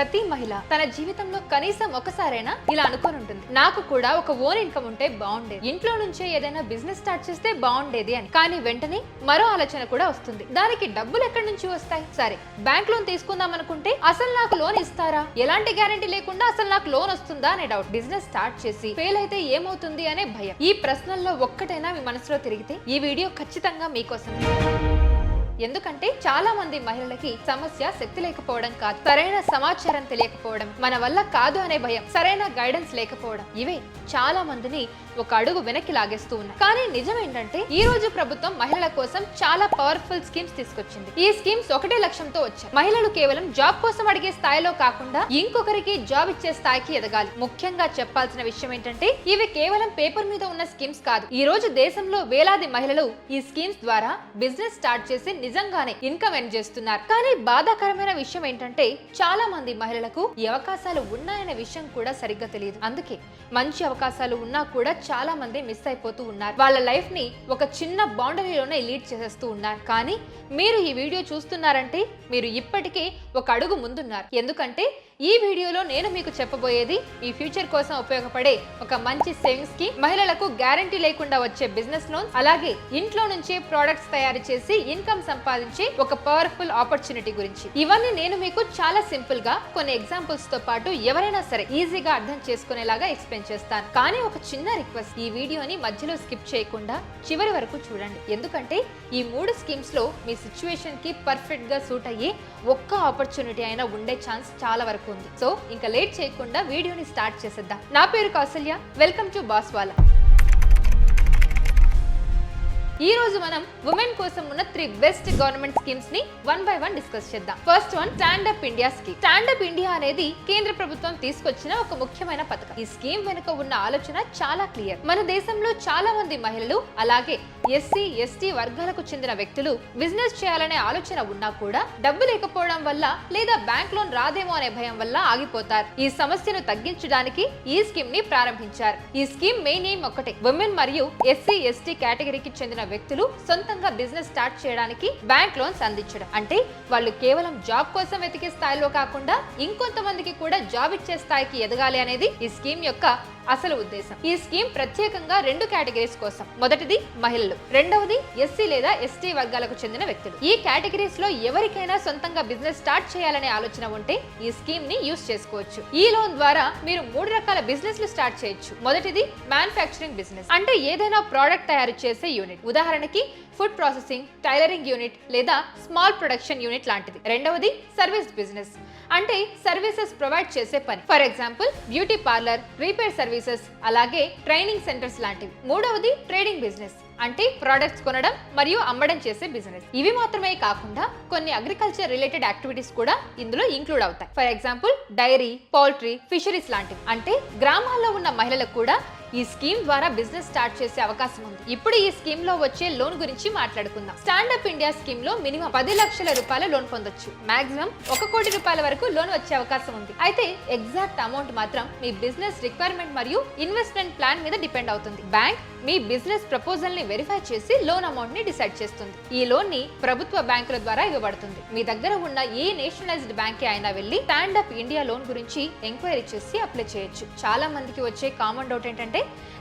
ప్రతి మహిళ తన జీవితంలో కనీసం ఒకసారైనా ఇలా అనుకొని ఉంటుంది, నాకు కూడా ఒక ఓన్ ఇన్కమ్ ఉంటే బాగుండేది, ఇంట్లో నుంచే ఏదైనా బిజినెస్ స్టార్ట్ చేస్తే బాగుండేది అని. కానీ వెంటనే మరో ఆలోచన కూడా వస్తుంది, దానికి డబ్బులు ఎక్కడి నుంచి వస్తాయి? సరే, బ్యాంక్ లోన్ తీసుకుందాం అనుకుంటే అసలు నాకు లోన్ ఇస్తారా, ఎలాంటి గ్యారెంటీ లేకుండా అసలు నాకు లోన్ వస్తుందా అనే డౌట్. బిజినెస్ స్టార్ట్ చేసి ఫెయిల్ అయితే ఏమవుతుంది అనే భయం. ఈ ప్రశ్నల్లో ఒక్కటైనా మీ మనసులో తిరిగితే ఈ వీడియో ఖచ్చితంగా మీకోసం. ఎందుకంటే చాలా మంది మహిళలకి సమస్య శక్తి లేకపోవడం కాదు, సరైన సమాచారం తెలియకపోవడం, మన వల్ల కాదు అనే భయం, సరైన గైడెన్స్ లేకపోవడం, ఇవే చాలా మందిని ఒక అడుగు వెనక్కి లాగేస్తూ ఉన్నాయి. కానీ నిజం ఏంటంటే ఈ రోజు ప్రభుత్వం మహిళల కోసం చాలా పవర్ఫుల్ స్కీమ్స్ తీసుకొచ్చింది. ఈ స్కీమ్స్ ఒకటే లక్ష్యంతో వచ్చాయి, మహిళలు కేవలం జాబ్ కోసం అడిగే స్థాయిలో కాకుండా ఇంకొకరికి జాబ్ ఇచ్చే స్థాయికి ఎదగాలి. ముఖ్యంగా చెప్పాల్సిన విషయం ఏంటంటే ఇవి కేవలం పేపర్ మీద ఉన్న స్కీమ్స్ కాదు. ఈ రోజు దేశంలో వేలాది మహిళలు ఈ స్కీమ్స్ ద్వారా బిజినెస్ స్టార్ట్ చేసి నిజంగానే ఇన్కమ్ ఎర్న్ చేస్తున్నారు. కానీ బాధాకరమైన విషయం ఏంటంటే చాలా మంది మహిళలకు ఈ అవకాశాలు ఉన్నాయనే విషయం కూడా సరిగ్గా తెలియదు. అందుకే మంచి అవకాశాలు ఉన్నా కూడా చాలా మంది మిస్ అయిపోతూ ఉన్నారు. వాళ్ళ లైఫ్ ని ఒక చిన్న బౌండరీలోనే లీడ్ చేసేస్తూ ఉన్నారు. కానీ మీరు ఈ వీడియో చూస్తున్నారంటే మీరు ఇప్పటికే ఒక అడుగు ముందున్నారు. ఎందుకంటే ఈ వీడియోలో నేను మీకు చెప్పబోయేది మీ ఫ్యూచర్ కోసం ఉపయోగపడే ఒక మంచి సేవింగ్స్ కి, మహిళలకు గ్యారంటీ లేకుండా వచ్చే బిజినెస్ లోన్స్, అలాగే ఇంట్లో నుంచే ప్రొడక్ట్స్ తయారు చేసి ఇన్కమ్ సంపాదించే ఒక పవర్ఫుల్ ఆపర్చునిటీ గురించి. ఇవన్నీ నేను మీకు చాలా సింపుల్ గా కొన్ని ఎగ్జాంపుల్స్ తో పాటు ఎవరైనా సరే ఈజీగా అర్థం చేసుకునేలాగా ఎక్స్ప్లెయిన్ చేస్తాను. కానీ ఒక చిన్న రిక్వెస్ట్, ఈ వీడియోని మధ్యలో స్కిప్ చేయకుండా చివరి వరకు చూడండి. ఎందుకంటే ఈ 3 స్కీమ్స్ లో మీ సిచ్యువేషన్ కి పర్ఫెక్ట్ గా సూట్ అయ్యే ఒక్క ఆపర్చునిటీ అయినా ఉండే ఛాన్స్ చాలా వరకు ఉంది. సో ఇంకా లేట్ చేయకుండా వీడియోని స్టార్ట్ చేసేద్దాం. నా పేరు కౌసల్య, వెల్కమ్ టు బాస్వాలా. ఈ రోజు మనం ఉమెన్ కోసం ఉన్న 3 బెస్ట్ గవర్నమెంట్ స్కీమ్స్ ని వన్ బై వన్ డిస్కస్ చేద్దాం. First one, stand up India scheme. Stand up India అనేది కేంద్ర ప్రభుత్వం తీసుకొచ్చిన ఒక ముఖ్యమైన పథకం. ఈ స్కీమ్ వెనుక ఉన్న ఆలోచన చాలా క్లియర్. మన దేశంలో చాలా మంది మహిళలు, అలాగే ఎస్సీ ఎస్టీ వర్గాలకు చెందిన వ్యక్తులు బిజినెస్ చేయాలనే ఆలోచన ఉన్నా కూడా డబ్బు లేకపోవడం వల్ల లేదా బ్యాంక్ లోన్ రాదేమో అనే భయం వల్ల ఆగిపోతారు. ఈ సమస్యను తగ్గించడానికి ఈ స్కీమ్ ని ప్రారంభించారు. ఈ స్కీమ్ మెయిన్ ఎయిమ్ ఒకటే, ఉమెన్ మరియు ఎస్సీ ఎస్టీ కేటగిరీకి చెందిన వ్యక్తులు సొంతంగా బిజినెస్ స్టార్ట్ చేయడానికి బ్యాంక్ లోన్స్ అందించడం. అంటే వాళ్ళు కేవలం జాబ్ కోసం వెతికే స్థాయిలో కాకుండా ఇంకొంతమందికి కూడా జాబ్ ఇచ్చే స్థాయికి ఎదగాలి అనేది ఈ స్కీమ్ యొక్క అసలు ఉద్దేశం. ఈ స్కీమ్ ప్రత్యేకంగా 2 కేటగిరీస్ కోసం. మొదటిది మహిళలు, రెండవది ఎస్సీ లేదా ఎస్టీ వర్గాలకు చెందిన వ్యక్తులు. ఈ కేటగిరీస్ లో ఎవరికైనా సొంతంగా బిజినెస్ స్టార్ట్ చేయాలనే ఆలోచన ఉంటే ఈ స్కీమ్ ని యూస్ చేసుకోవచ్చు. ఈ లోన్ ద్వారా మీరు 3 రకాల బిజినెస్ లు స్టార్ట్ చేయొచ్చు. మొదటిది మ్యానుఫ్యాక్చరింగ్ బిజినెస్, అంటే ఏదైనా ప్రోడక్ట్ తయారు చేసే యూనిట్, ఉదాహరణకి ఫుడ్ ప్రాసెసింగ్, టైలరింగ్ యూనిట్ లేదా స్మాల్ ప్రొడక్షన్ యూనిట్ లాంటిది. రెండవది సర్వీస్ బిజినెస్, అంటే సర్వీసెస్ ప్రొవైడ్ చేసే పని, for example beauty parlour, repair services, అలాగే ట్రైనింగ్ సెంటర్స్ లాంటివి. మూడవది ట్రేడింగ్ బిజినెస్, అంటే ప్రొడక్ట్స్ కొనడం మరియు అమ్మడం చేసే బిజినెస్. ఇవి మాత్రమే కాకుండా కొన్ని అగ్రికల్చర్ రిలేటెడ్ యాక్టివిటీస్ కూడా ఇందులో ఇంక్లూడ్ అవుతాయి. For example dairy, poultry, fisheries లాంటివి. అంటే గ్రామాల్లో ఉన్న మహిళలకు కూడా ఈ స్కీమ్ ద్వారా బిజినెస్ స్టార్ట్ చేసే అవకాశం ఉంది. ఇప్పుడు ఈ స్కీమ్ లో వచ్చే లోన్ గురించి మాట్లాడుకుందాం. స్టాండప్ ఇండియా స్కీమ్ లో మినిమం 10 లక్షల రూపాయల లోన్ పొందొచ్చు. మాక్సిమం 1 కోటి రూపాయల వరకు లోన్ వచ్చే అవకాశం ఉంది. అయితే ఎగ్జాక్ట్ అమౌంట్ మాత్రం మీ బిజినెస్ రిక్వైర్మెంట్ మరియు ఇన్వెస్ట్మెంట్ ప్లాన్ మీద డిపెండ్ అవుతుంది. బ్యాంక్ మీ బిజినెస్ ప్రపోజల్ ని వెరిఫై చేసి లోన్ అమౌంట్ ని డిసైడ్ చేస్తుంది. ఈ లోన్ ని ప్రభుత్వ బ్యాంకుల ద్వారా ఇవ్వబడుతుంది. మీ దగ్గర ఉన్న ఏ నేషనలైజ్డ్ బ్యాంక్ అయినా వెళ్లి స్టాండప్ ఇండియా లోన్ గురించి ఎంక్వైరీ చేసి అప్లై చేయొచ్చు. చాలా మందికి వచ్చే కామన్ డౌట్ ఏంటంటే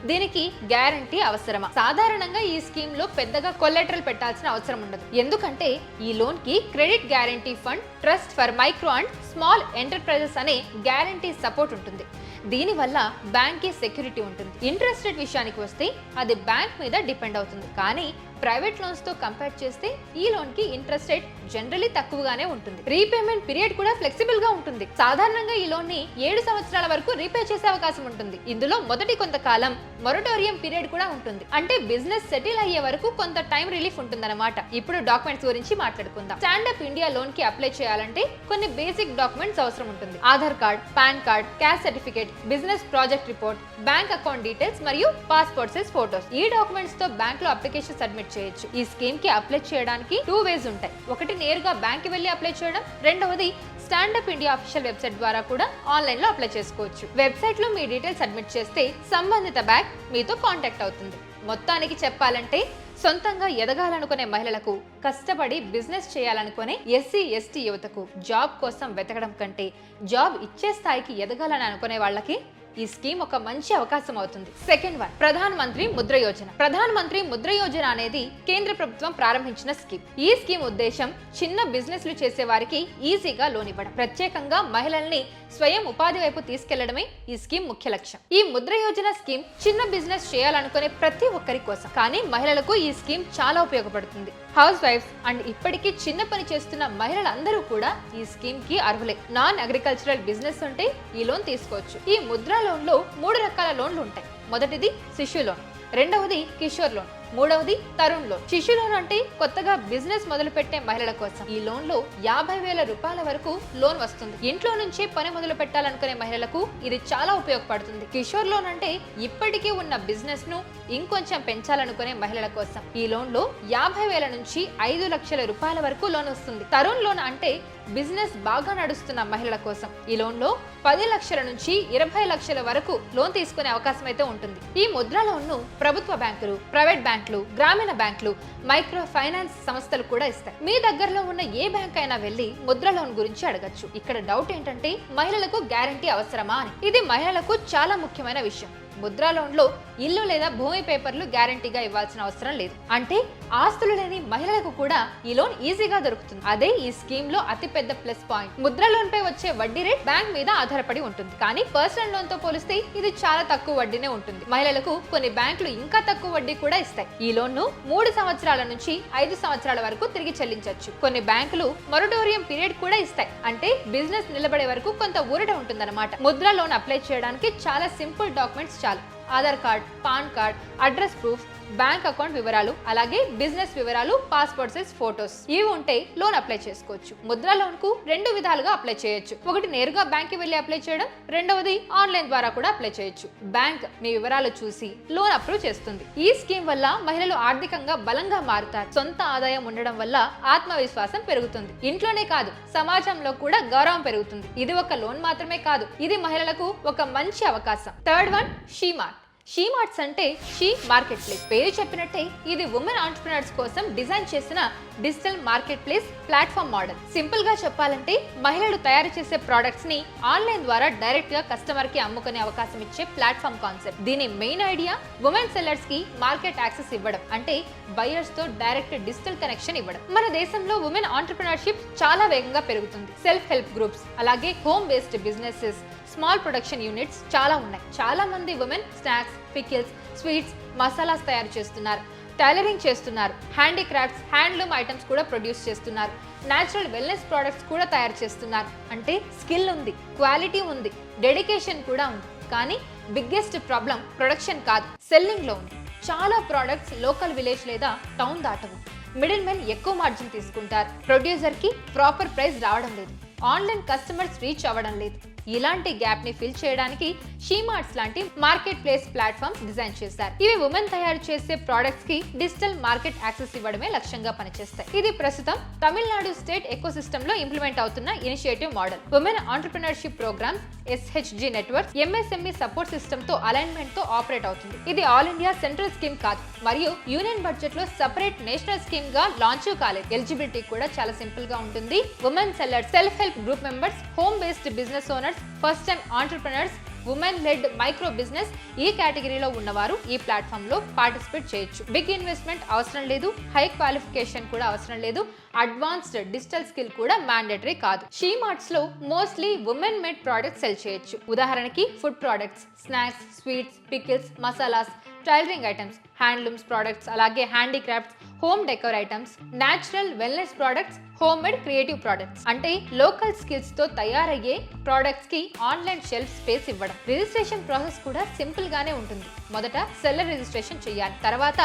దీనికి గ్యారంటీ అవసరమా? సాధారణంగా ఈ స్కీమ్ లో పెద్దగా కొలెటరల్ పెట్టాల్సిన అవసరం ఉండదు. ఎందుకంటే ఈ లోన్ కి credit guarantee fund, trust for micro and small enterprises అనే గ్యారంటీ సపోర్ట్ ఉంటుంది. దీని వల్ల బ్యాంక్ కి సెక్యూరిటీ ఉంటుంది. ఇంట్రెస్ట్ రేట్ విషయానికి వస్తే అది బ్యాంక్ మీద డిపెండ్ అవుతుంది. కానీ ప్రైవేట్ లోన్స్ తో కంపేర్ చేస్తే ఈ లోన్ కి ఇంట్రెస్ట్ రేట్ జనరల్లీ తక్కువగానే ఉంటుంది. రీపేమెంట్ పీరియడ్ కూడా ఫ్లెక్సిబుల్ గా ఉంటుంది. సాధారణంగా ఈ లోన్ ని 7 సంవత్సరాల వరకు రీపే చేసే అవకాశం ఉంటుంది. ఇందులో మొదటి కొంతకాలం మొరటోరియం పీరియడ్ కూడా ఉంటుంది. అంటే బిజినెస్ సెటిల్ అయ్యే వరకు కొంత టైం రిలీఫ్ ఉంటుందన్నమాట. ఇప్పుడు డాక్యుమెంట్స్ గురించి మాట్లాడుకుందాం. స్టాండప్ ఇండియా లోన్ కి అప్లై చేయాలంటే కొన్ని బేసిక్ డాక్యుమెంట్స్ అవసరం ఉంటుంది. Aadhaar card, pan card, caste certificate, business project report, bank account details మరియు పాస్పోర్ట్ సైజ్ ఫోటోస్. ఈ డాక్యుమెంట్స్ తో బ్యాంక్ లో అప్లికేషన్ సబ్మిట్ చేయొచ్చు. ఈ స్కీమ్ కి అప్లై చేయడానికి 2 వేస్ ఉంటాయి. ఒకటి నేరుగా బ్యాంక్ కి వెళ్లి అప్లై చేయడం, రెండవది స్టాండప్ ఇండియా అఫీషియల్ వెబ్సైట్ ద్వారా కూడా ఆన్లైన్ లో అప్లై చేసుకోవచ్చు. వెబ్సైట్ లో మీ డీటెయిల్స్ సబ్మిట్ చేస్తే సంబంధిత బ్యాంక్ మీతో కాంటాక్ట్ అవుతుంది. మొత్తానికి చెప్పాలంటే సొంతంగా ఎదగాలనుకునే మహిళలకు, కష్టపడి బిజినెస్ చేయాలనుకునే ఎస్సీ ఎస్టీ యువతకు జాబ్ కోసం వెతకడం కంటే జాబ్ ఇచ్చే స్థాయికి ఎదగాలని అనుకునే వాళ్ళకి ఈ స్కీమ్ ఒక మంచి అవకాశం అవుతుంది. Second one, Pradhan Mantri Mudra Yojana. ప్రధాన్ మంత్రి ముద్ర యోజన అనేది కేంద్ర ప్రభుత్వం ప్రారంభించిన స్కీమ్. ఈ స్కీమ్ ఉద్దేశం చిన్న బిజినెస్లు చేసే వారికి ఈజీగా లోన్ ఇవ్వడం, ప్రత్యేకంగా మహిళల్ని స్వయం ఉపాధి వైపు తీసుకెళ్లడమే ఈ స్కీమ్ ముఖ్య లక్ష్యం. ఈ ముద్ర యోజన స్కీమ్ చిన్న బిజినెస్ చేయాలనుకునే ప్రతి ఒక్కరి కోసం, కానీ మహిళలకు ఈ స్కీమ్ చాలా ఉపయోగపడుతుంది. హౌస్ వైఫ్స్ అండ్ ఇప్పటికీ చిన్న పని చేస్తున్న మహిళలందరూ కూడా ఈ స్కీమ్ కి అర్హులే. నాన్ అగ్రికల్చరల్ బిజినెస్ ఉంటే ఈ లోన్ తీసుకోవచ్చు. ఈ ముద్ర లోన్ లో 3 రకాల లోన్లు ఉంటాయి. మొదటిది శిశు లోన్, రెండవది కిషోర్ లోన్, మూడవది తరుణ్ లోన్. శిశు లోన్ అంటే కొత్తగా బిజినెస్ మొదలు పెట్టే మహిళల కోసం. ఈ లోన్ లో 50,000 రూపాయల వరకు లోన్ వస్తుంది. ఇంట్లో నుంచే పని మొదలు పెట్టాలనుకునే మహిళలకు ఇది చాలా ఉపయోగపడుతుంది. కిషోర్ లోన్ అంటే ఇప్పటికీ ఉన్న బిజినెస్ ను ఇంకొంచెం పెంచాలనుకునే మహిళల కోసం. ఈ లోన్ లో 50,000 నుంచి 5 లక్షల రూపాయల వరకు లోన్ వస్తుంది. తరుణ్ లోన్ అంటే బిజినెస్ బాగా నడుస్తున్న మహిళల కోసం. ఈ లోన్ లో 10 లక్షల నుంచి 20 లక్షల వరకు లోన్ తీసుకునే అవకాశం అయితే ఉంటుంది. ఈ ముద్ర లోన్ ను ప్రభుత్వ బ్యాంకులు, ప్రైవేట్ బ్యాంకులు, గ్రామీణ బ్యాంకులు, మైక్రో ఫైనాన్స్ సంస్థలు కూడా ఇస్తాయి. మీ దగ్గరలో ఉన్న ఏ బ్యాంక్ అయినా వెళ్లి ముద్ర లోన్ గురించి అడగచ్చు. ఇక్కడ డౌట్ ఏంటంటే మహిళలకు గ్యారంటీ అవసరమా అని. ఇది మహిళలకు చాలా ముఖ్యమైన విషయం. ముద్రా లోన్ లో ఇల్లు లేదా భూమి పేపర్లు గ్యారంటీగా ఇవ్వాల్సిన అవసరం లేదు. అంటే ఆస్తులు లేని మహిళలకు కూడా ఈ లోన్ ఈజీగా దొరుకుతుంది. అదే ఈ స్కీమ్ లో అతిపెద్ద ప్లస్ పాయింట్. ముద్ర లోన్ పై వచ్చే వడ్డీ రేట్ బ్యాంక్ మీద ఆధారపడి ఉంటుంది, కానీ పర్సనల్ లోన్ తో పోలిస్తే ఇది చాలా తక్కువ వడ్డీనే ఉంటుంది. మహిళలకు కొన్ని బ్యాంకులు ఇంకా తక్కువ వడ్డీ కూడా ఇస్తాయి. ఈ లోన్ ను 3 సంవత్సరాల నుంచి 5 సంవత్సరాల వరకు తిరిగి చెల్లించవచ్చు. కొన్ని బ్యాంకులు మొరటోరియం పీరియడ్ కూడా ఇస్తాయి. అంటే బిజినెస్ నిలబడే వరకు కొంత ఊరట ఉంటుందన్నమాట. ముద్ర లోన్ అప్లై చేయడానికి చాలా సింపుల్ డాక్యుమెంట్స్ చాలు. Aadhaar card, pan card, address proof, bank account వివరాలు, అలాగే బిజినెస్ వివరాలు, పాస్పోర్ట్ సైజ్ ఫోటోస్ ఇవి ఉంటే లోన్ అప్లై చేసుకోవచ్చు. ముద్ర లోన్ కు 2 విధాలుగా అప్లై చేయొచ్చు. ఒకటి నేరుగా బ్యాంక్ కి వెళ్లి అప్లై చేయడం, రెండవది ఆన్లైన్ ద్వారా కూడా అప్లై చేయొచ్చు. బ్యాంక్ మీ వివరాలు చూసి లోన్ అప్రూవ్ చేస్తుంది. ఈ స్కీమ్ వల్ల మహిళలు ఆర్థికంగా బలంగా మారుతారు. సొంత ఆదాయం ఉండడం వల్ల ఆత్మవిశ్వాసం పెరుగుతుంది. ఇంట్లోనే కాదు, సమాజంలో కూడా గౌరవం పెరుగుతుంది. ఇది ఒక లోన్ మాత్రమే కాదు, ఇది మహిళలకు ఒక మంచి అవకాశం. Third one, షీమార్ట్. షీమార్ట్స్ అంటే షీ మార్కెట్ ప్లేస్. పేరు చెప్పినట్టే ఇది ఉమెన్ ఆంటర్‌ప్రెన్యూర్స్ కోసం డిజైన్ చేసిన digital market place platform model. Simple గా చెప్పాలంటే మహిళలు తయారు చేసే ప్రొడక్ట్స్ ని ఆన్లైన్ ద్వారా డైరెక్ట్ గా కస్టమర్ కి అమ్ముకునే అవకాశం ఇచ్చే ప్లాట్ఫామ్ కాన్సెప్ట్. దీని మెయిన్ ఐడియా ఉమెన్ సెల్లర్స్ కి మార్కెట్ యాక్సెస్ ఇవ్వడం, అంటే బయర్స్ తో డైరెక్ట్ డిజిటల్ కనెక్షన్ ఇవ్వడం. మన దేశంలో ఉమెన్ ఆంటర్‌ప్రెన్యూర్షిప్ చాలా వేగంగా పెరుగుతుంది. సెల్ఫ్ హెల్ప్ గ్రూప్స్, అలాగే home based businesses, small production units చాలా ఉన్నాయి. చాలా మంది women snacks, pickles, sweets, masalas తయారు చేస్తున్నారు, టైలరింగ్ చేస్తున్నారు, హ్యాండీక్రాఫ్ట్స్, హ్యాండ్లూమ్ ఐటమ్స్ కూడా ప్రొడ్యూస్ చేస్తున్నారు, నేచురల్ వెల్నెస్ ప్రోడక్ట్స్ కూడా తయారు చేస్తున్నారు. అంటే స్కిల్ ఉంది, క్వాలిటీ ఉంది, డెడికేషన్ కూడా ఉంది. కానీ బిగ్గెస్ట్ ప్రాబ్లం ప్రొడక్షన్ కాదు, సెల్లింగ్ లో ఉంది. చాలా ప్రోడక్ట్స్ లోకల్ విలేజ్ లేదా టౌన్ దాటవు. మిడిల్ మెన్ ఎక్కువ మార్జిన్ తీసుకుంటారు. ప్రొడ్యూసర్ కి ప్రాపర్ ప్రైస్ రావడం లేదు. ఆన్లైన్ కస్టమర్స్ రీచ్ అవ్వడం లేదు. ఇలాంటి గ్యాప్ ని ఫిల్ చేయడానికి షీమార్ట్స్ లాంటి మార్కెట్ ప్లేస్ ప్లాట్ఫామ్స్ డిజైన్ చేశారు. ఇవి ఉమెన్ తయారు చేసే ప్రొడక్ట్స్ కి డిజిటల్ మార్కెట్ యాక్సెస్ ఇవ్వడమే లక్ష్యంగా పనిచేస్తాయి. ఇది ప్రస్తుతం తమిళనాడు స్టేట్ ఎకోసిస్టమ్ లో ఇంప్లిమెంట్ అవుతున్న initiative model. Women entrepreneurship programmes, SHG network, MSME support system తో అలైన్మెంట్ తో ఆపరేట్ అవుతుంది. ఇది ఆల్ ఇండియా సెంట్రల్ స్కీమ్ కాదు, మరియు యూనియన్ బడ్జెట్ లో సెపరేట్ నేషనల్ స్కీమ్ గా లాంచ్ కాలేదు. ఎలిజిబిలిటీ కూడా చాలా సింపుల్ గా ఉంటుంది. Women sellers, self help group members, home based business owners, first time entrepreneurs, women led micro business ఈ కేటగిరీలో ఉన్నవారు ఈ ప్లాట్ఫామ్ లో పార్టిసిపేట్ చేయొచ్చు. బిగ్ ఇన్వెస్ట్మెంట్ అవసరం లేదు, హై క్వాలిఫికేషన్ కూడా అవసరం లేదు, అడ్వాన్స్డ్ డిజిటల్ స్కిల్ కూడా మ్యాండేటరీ కాదు. షీమార్ట్స్ లో mostly women made products sell చేయొచ్చు. ఉదాహరణకి food products, snacks, sweets, pickles, masalas, tailoring items, handlooms products, అలాగే handicrafts, home decor items, natural wellness products, home made creative products. అంటే లోకల్ స్కిల్స్ తో తయారయ్యే products కి ఆన్లైన్ షెల్ఫ్ స్పేస్ ఇవ్వడం. Registration process కూడా simple గానే ఉంటుంది. మొదట సెల్లర్ రిజిస్ట్రేషన్ చేయాలి, తర్వాత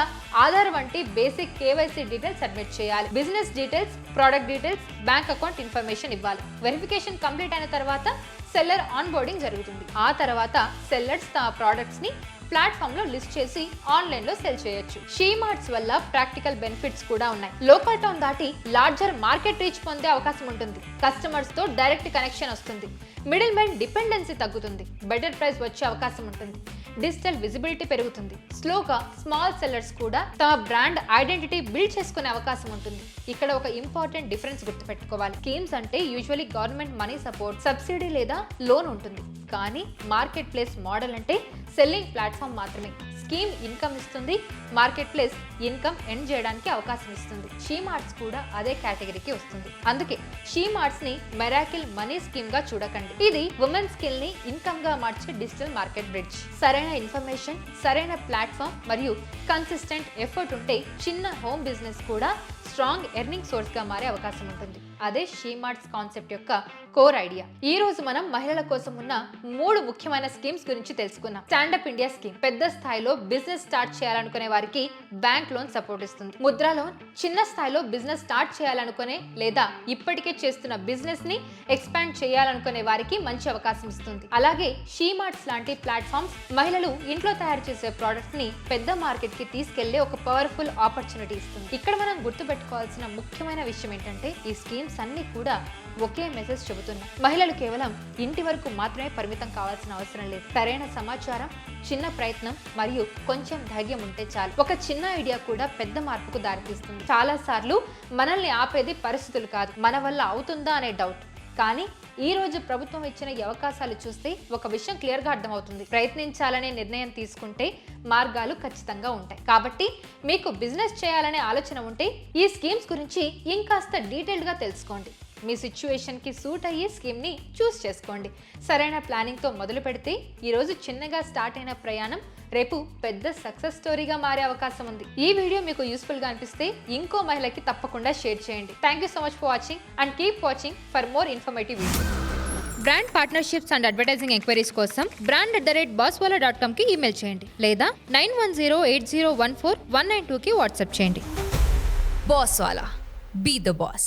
ఆధార్ వంటి బేసిక్ KYC డీటెయిల్స్ సబ్మిట్ చేయాలి. Business details, product details, bank account information ఇవ్వాలి. వెరిఫికేషన్ కంప్లీట్ అయిన తర్వాత సెల్లర్ ఆన్ బోర్డింగ్ జరుగుతుంది. ఆ తర్వాత సెల్లర్స్ తమ ప్రొడక్ట్స్ ని ప్లాట్ఫామ్ లో లిస్ట్ చేసి ఆన్లైన్ లో సెల్ చేయొచ్చు. షీమార్ట్స్ వల్ల ప్రాక్టికల్ బెనిఫిట్స్ కూడా ఉన్నాయి. లోకల్ టౌన్ దాటి లార్జర్ మార్కెట్ రీచ్ పొందే అవకాశం ఉంటుంది. కస్టమర్స్ తో డైరెక్ట్ కనెక్షన్ వస్తుంది. మిడిల్ మెన్ డిపెండెన్సీ తగ్గుతుంది. బెటర్ ప్రైస్ వచ్చే అవకాశం ఉంటుంది. డిజిటల్ విజిబిలిటీ పెరుగుతుంది. స్లోగా స్మాల్ సెల్లర్స్ కూడా తమ బ్రాండ్ ఐడెంటిటీ బిల్డ్ చేసుకునే అవకాశం ఉంటుంది. ఇక్కడ ఒక ఇంపార్టెంట్ డిఫరెన్స్ గుర్తుపెట్టుకోవాలి. స్కీమ్స్ అంటే usually government money support, subsidy లేదా లోన్ ఉంటుంది. కానీ మార్కెట్ ప్లేస్ మోడల్ అంటే సెల్లింగ్ ప్లాట్ఫామ్ మాత్రమే. స్కీమ్ ఇన్కమ్ ఇస్తుంది, మార్కెట్ ప్లేస్ ఇన్కమ్ ఎర్న్ చేయడానికి అవకాశం ఇస్తుంది. షీ మార్ట్స్ కూడా అదే కేటగిరీకి వస్తుంది. అందుకే షీ మార్ట్స్ ని మెరాకిల్ మనీ స్కీమ్ గా చూడకండి. ఇది ఉమెన్ స్కిల్ ని ఇన్కమ్ గా మార్చే డిజిటల్ మార్కెట్ బ్రిడ్జ్. సరైన ఇన్ఫర్మేషన్, సరైన ప్లాట్ఫామ్ మరియు కన్సిస్టెంట్ ఎఫర్ట్ ఉంటే చిన్న హోమ్ బిజినెస్ కూడా స్ట్రాంగ్ ఎర్నింగ్ సోర్స్ గా మారే అవకాశం ఉంటుంది. అదే షీ మార్ట్స్ కాన్సెప్ట్ యొక్క కోర్ ఐడియా. ఈ రోజు మనం మహిళల కోసం ఉన్న 3 ముఖ్యమైన స్కీమ్స్ గురించి తెలుసుకున్నాం. స్టాండప్ ఇండియా స్కీమ్ పెద్ద స్థాయిలో బిజినెస్ స్టార్ట్ చేయాలనుకునే వారికి బ్యాంక్ లోన్ సపోర్ట్ ఇస్తుంది. ముద్రా లోన్ చిన్న స్థాయిలో బిజినెస్ స్టార్ట్ చేయాలనుకునే లేదా ఇప్పటికే చేస్తున్న బిజినెస్ ని ఎక్స్పాండ్ చేయాలనుకునే వారికి మంచి అవకాశం ఇస్తుంది. అలాగే షీ మార్ట్స్ లాంటి ప్లాట్ఫామ్స్ మహిళలు ఇంట్లో తయారు చేసే ప్రొడక్ట్స్ ని పెద్ద మార్కెట్ కి తీసుకెళ్లే ఒక పవర్ఫుల్ ఆపర్చునిటీ ఇస్తుంది. ఇక్కడ మనం గుర్తుపెట్టుకోవాల్సిన ముఖ్యమైన విషయం ఏంటంటే ఈ స్కీమ్స్ అన్ని కూడా ఒకే మెసేజ్ చెబుతున్నాయి. మహిళలు కేవలం ఇంటి వరకు మాత్రమే పరిమితం కావాల్సిన అవసరం లేదు. సరైన సమాచారం, చిన్న ప్రయత్నం మరియు కొంచెం ధైర్యం ఉంటే చాలు. ఒక చిన్న ఐడియా కూడా పెద్ద మార్పుకు దారితీస్తుంది. చాలా సార్లు మనల్ని ఆపేది పరిస్థితులు కాదు, మన వల్ల అవుతుందా అనే డౌట్. కానీ ఈ రోజు ప్రభుత్వం ఇచ్చిన ఈ అవకాశాలు చూస్తే ఒక విషయం క్లియర్ గా అర్థమవుతుంది. ప్రయత్నించాలనే నిర్ణయం తీసుకుంటే మార్గాలు ఖచ్చితంగా ఉంటాయి. కాబట్టి మీకు బిజినెస్ చేయాలనే ఆలోచన ఉంటే ఈ స్కీమ్స్ గురించి ఇంకాస్త డీటెయిల్డ్ గా తెలుసుకోండి. మీ సిచ్యువేషన్ కి సూట్ అయ్యే స్కీమ్ ని చూస్ చేసుకోండి. సరైన ప్లానింగ్ తో మొదలు పెడితే ఈ రోజు చిన్నగా స్టార్ట్ అయిన ప్రయాణం రేపు పెద్ద సక్సెస్ స్టోరీగా మారే అవకాశం ఉంది. ఈ వీడియో మీకు యూస్ఫుల్ గా అనిపిస్తే ఇంకో మహిళకి తప్పకుండా షేర్ చేయండి. Thank you so much for watching and keep watching for more informative videos. Brand partnerships and advertising enquiries కోసం brand@bosswala.com కి ఈమెయిల్ చేయండి లేదా 9108014192 కి వాట్సాప్ చేయండి. Bosswala. Be the boss.